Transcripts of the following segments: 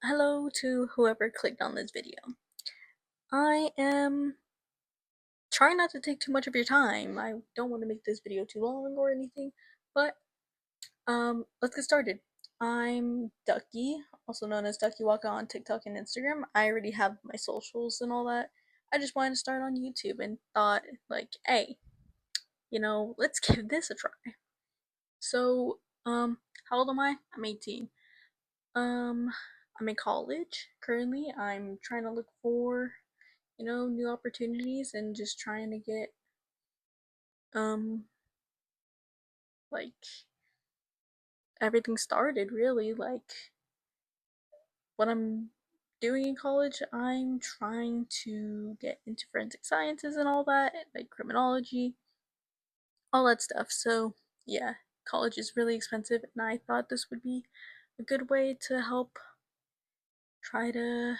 Hello to whoever clicked on this video. I am trying not to take too much of your time. I don't want to make this video too long or anything, but let's get started. I'm Ducky, also known as Ducky Waka on TikTok and Instagram. I already have my socials and all that. I just wanted to start on YouTube and thought, like, hey, let's give this a try. So, how old am I? I'm 18. Um, I'm in college currently. I'm trying to look for new opportunities and just trying to get um like everything started really. Like what I'm doing in college, I'm trying to get into forensic sciences and all that, like criminology, all that stuff. So, yeah, college is really expensive and I thought this would be a good way to help try to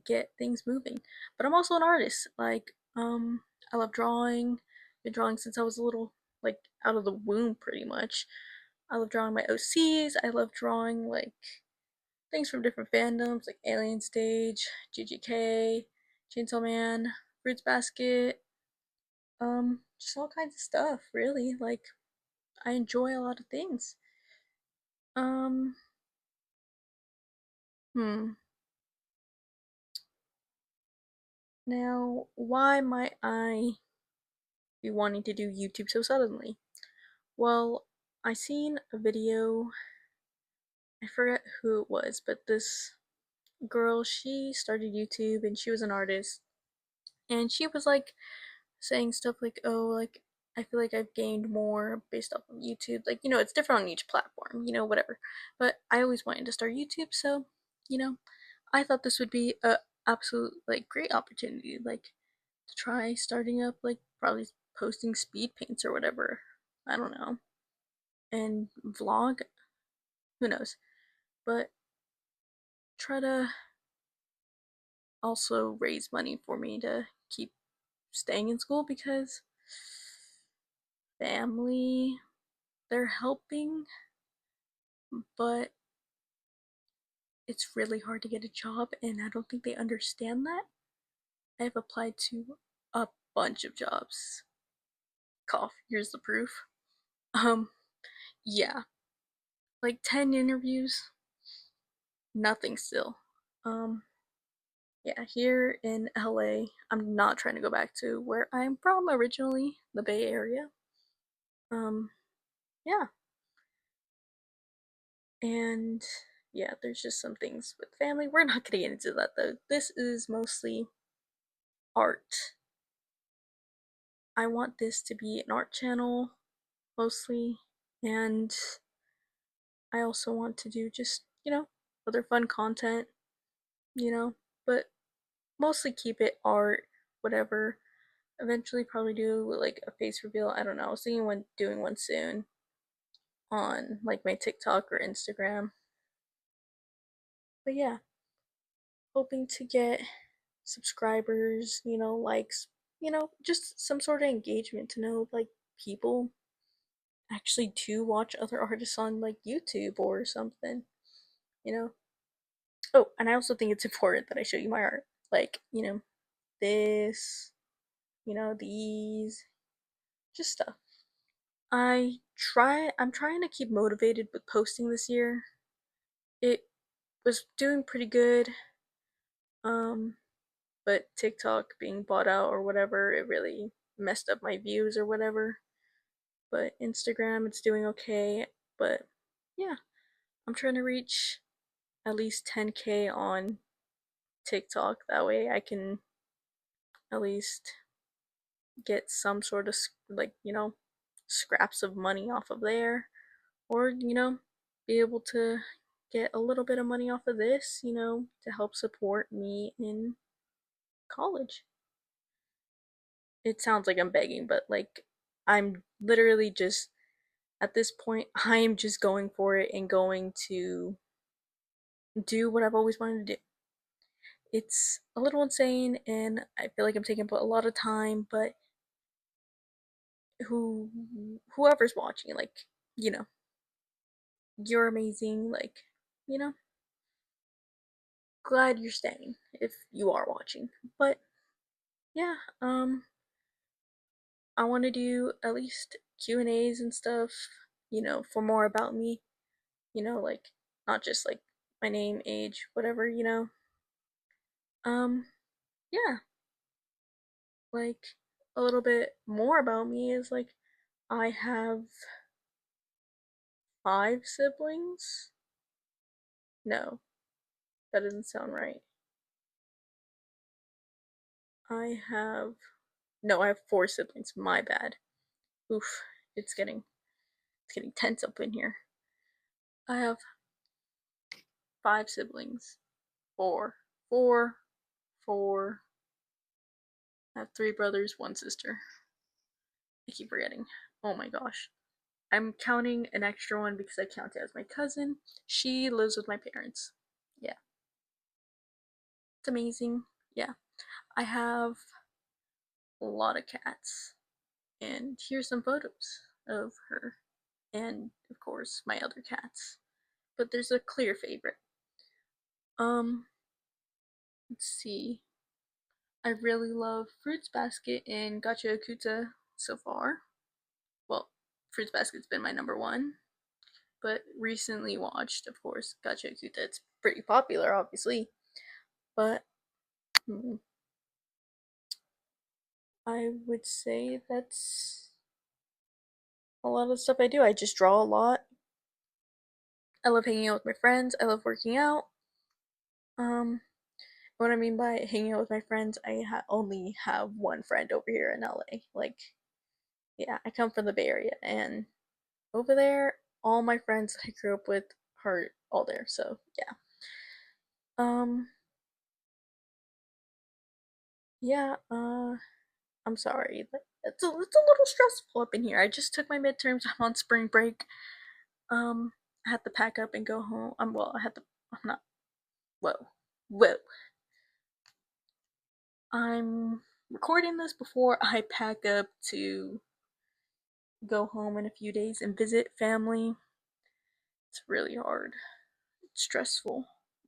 get things moving. But I'm also an artist. I love drawing. Been drawing since I was a little like out of the womb pretty much. I love drawing my OCs. I love drawing like things from different fandoms like Alien Stage, GGK, Chainsaw Man, Fruits Basket, just all kinds of stuff, really. Like I enjoy a lot of things. Um, hmm. Now, why might I be wanting to do YouTube so suddenly? Well, I seen a video, I forget who it was, but this girl, she started YouTube and she was an artist. And she was like saying stuff like, oh, like, I feel like I've gained more based off of YouTube. Like, it's different on each platform, whatever. But I always wanted to start YouTube, so, you know, I thought this would be a absolute, like, great opportunity, like, to try starting up, like, probably posting speed paints or whatever. I don't know. And vlog, who knows? But try to also raise money for me to keep staying in school because family, they're helping, but it's really hard to get a job and I don't think they understand that. I've applied to a bunch of jobs. Cough, here's the proof. Um, yeah, like 10 interviews, nothing still. Um, yeah, here in LA, I'm not trying to go back to where I'm from originally, the Bay Area. Um, yeah, and yeah, there's just some things with family. We're not gonna get into that though. This is mostly art. I want this to be an art channel mostly, and I also want to do just, other fun content, you know, but mostly keep it art, whatever. Eventually, probably do like a face reveal. I don't know. I was thinking when doing one soon on like my TikTok or Instagram. But yeah, hoping to get subscribers, likes, just some sort of engagement to know like people actually do watch other artists on like YouTube or something, you know. Oh, and I also think it's important that I show you my art. Like, this, these, just stuff. I'm trying to keep motivated with posting this year. It was doing pretty good. Um, but TikTok being bought out or whatever, it really messed up my views or whatever. But Instagram, it's doing okay. But yeah, I'm trying to reach at least 10K on TikTok. That way I can at least get some sort of like, scraps of money off of there. Or, be able to get a little bit of money off of this, to help support me in college. It sounds like I'm begging, but like I'm literally just at this point, I am just going for it and going to do what I've always wanted to do. It's a little insane and I feel like I'm taking a lot of time, but whoever's watching, like, you know, you're amazing, like, you know. glad you're staying if you are watching. But yeah, I want to do at least Q&As and stuff, for more about me, like not just like my name, age, whatever. Um, yeah, like a little bit more about me is like I have 5 siblings. No, that doesn't sound right. I have no, I have 4 siblings. My bad. Oof, it's getting tense up in here. I have 5 siblings. Four, four, four. I have 3 brothers, 1 sister. I keep forgetting. Oh my gosh. I'm counting an extra one because I count it as my cousin. She lives with my parents. Yeah, it's amazing. Yeah, I have a lot of cats. And here's some photos of her. And of course, my other cats. But there's a clear favorite. Um, let's see. I really love Fruits Basket and Gacha Akuta so far. Well, Fruits Basket's been my number one, but recently watched, of course, Gacha Akuta. It's pretty popular, obviously, but hmm, I would say that's a lot of the stuff I do. I just draw a lot. I love hanging out with my friends. I love working out. Um, what I mean by hanging out with my friends, I only have one friend over here in LA. Like, yeah, I come from the Bay Area, and over there, all my friends I grew up with are all there. So yeah. Um, yeah. I'm sorry, but it's a little stressful up in here. I just took my midterms. I'm on spring break. I had to pack up and go home. Well, I had to. I'm not. Whoa, whoa. I'm recording this before I pack up to go home in a few days and visit family. It's really hard. It's stressful,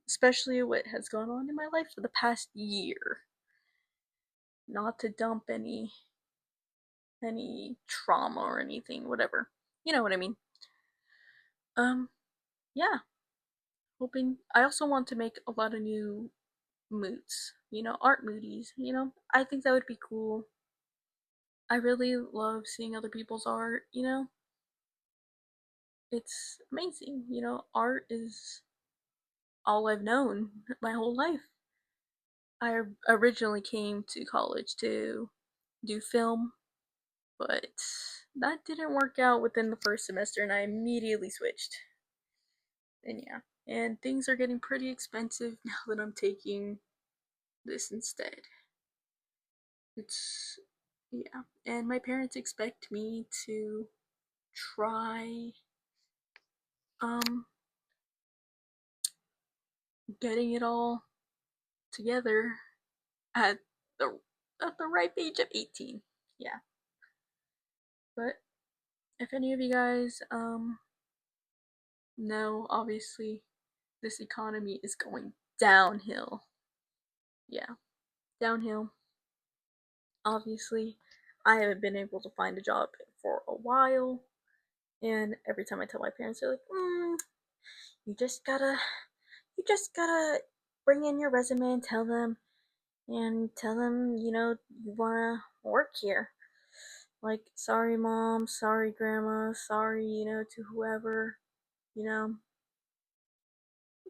especially what has gone on in my life for the past year. Not to dump any trauma or anything, whatever. You know what I mean. Um, yeah. Hoping. I also want to make a lot of new moods. Art moodies. I think that would be cool. I really love seeing other people's art. It's amazing. Art is all I've known my whole life. I originally came to college to do film, but that didn't work out within the first semester, and I immediately switched. And yeah, and things are getting pretty expensive now that I'm taking this instead. It's, yeah, and my parents expect me to try um getting it all together at the at the ripe age of 18. Yeah, but if any of you guys know, obviously this economy is going downhill. Yeah, downhill. Obviously, I haven't been able to find a job for a while, and every time I tell my parents, they're like, "You just gotta bring in your resume and tell them you wanna work here." Like, sorry, mom, sorry, grandma, sorry, to whoever, you know,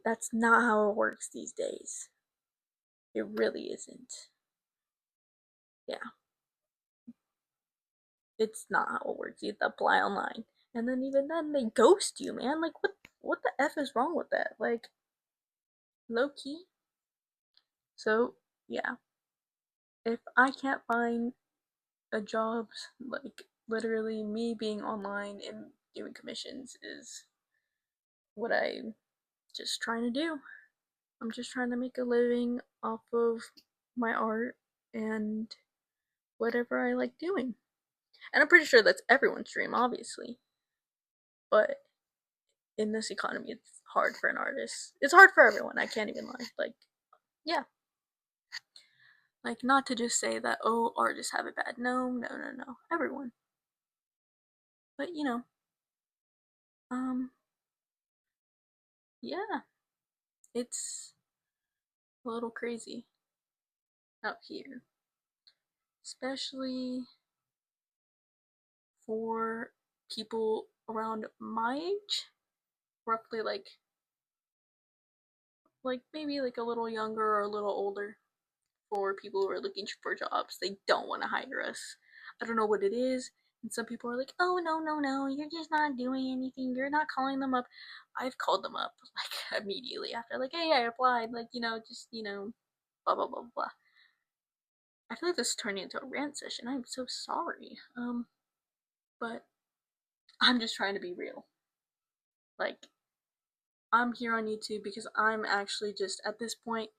that's not how it works these days. It really isn't. Yeah, it's not how it works. You have to apply online. And then even then, they ghost you, man. Like, what the F is wrong with that? Like, low key. So, yeah. If I can't find a job, like, literally me being online and doing commissions is what I'm just trying to do. I'm just trying to make a living off of my art and whatever I like doing. And I'm pretty sure that's everyone's dream, obviously. But in this economy, it's hard for an artist. It's hard for everyone. I can't even lie. Like, Yeah, like not to just say that, oh, artists have it bad. No, no, no, no. Everyone. But um, yeah, it's a little crazy out here, especially for people around my age, roughly like maybe like a little younger or a little older. For people who are looking for jobs, they don't want to hire us. I don't know what it is. And some people are like, oh, no, no, no, you're just not doing anything. You're not calling them up. I've called them up like immediately after, like, hey, I applied, like, just, blah, blah, blah, blah. I feel like this is turning into a rant session. I'm so sorry. But I'm just trying to be real. Like, I'm here on YouTube because I'm actually just at this point,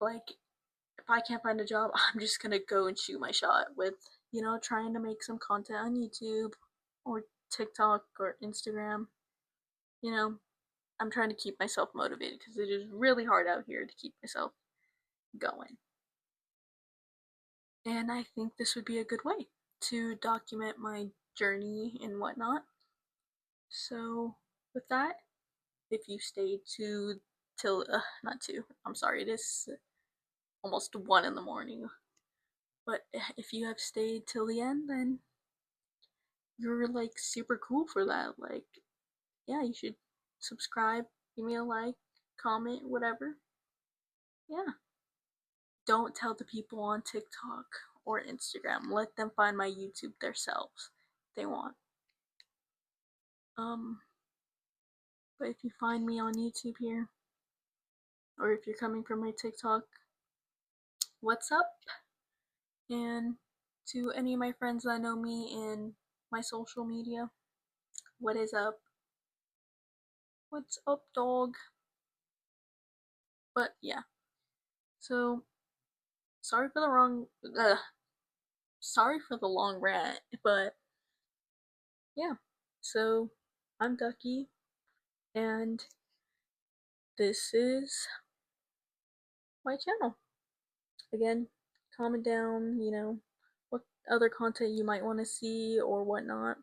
like, if I can't find a job, I'm just gonna go and shoot my shot with, trying to make some content on YouTube or TikTok or Instagram. You know, I'm trying to keep myself motivated because it is really hard out here to keep myself going. And I think this would be a good way to document my journey and whatnot. So, with that, if you stayed to till not two, I'm sorry, it is almost 1 in the morning. But if you have stayed till the end, then you're like super cool for that. Like, yeah, you should subscribe, give me a like, comment, whatever. Yeah. Don't tell the people on TikTok or Instagram. Let them find my YouTube themselves if they want. Um, but if you find me on YouTube here, or if you're coming from my TikTok, what's up? And to any of my friends that know me in my social media, what is up? What's up, dog? But yeah, so sorry for the wrong. Sorry for the long rant, but yeah. So I'm Ducky, and this is my channel. Again, comment down, what other content you might want to see or whatnot.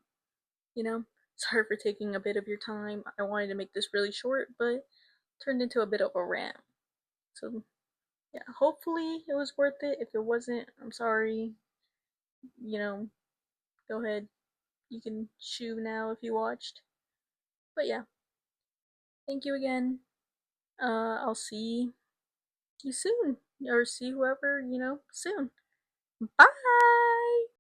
You know, sorry for taking a bit of your time. I wanted to make this really short, but turned into a bit of a rant. So yeah, hopefully it was worth it. If it wasn't, I'm sorry. You know, go ahead. You can shoo now if you watched. But yeah, thank you again. I'll see you soon, or see whoever, soon. Bye!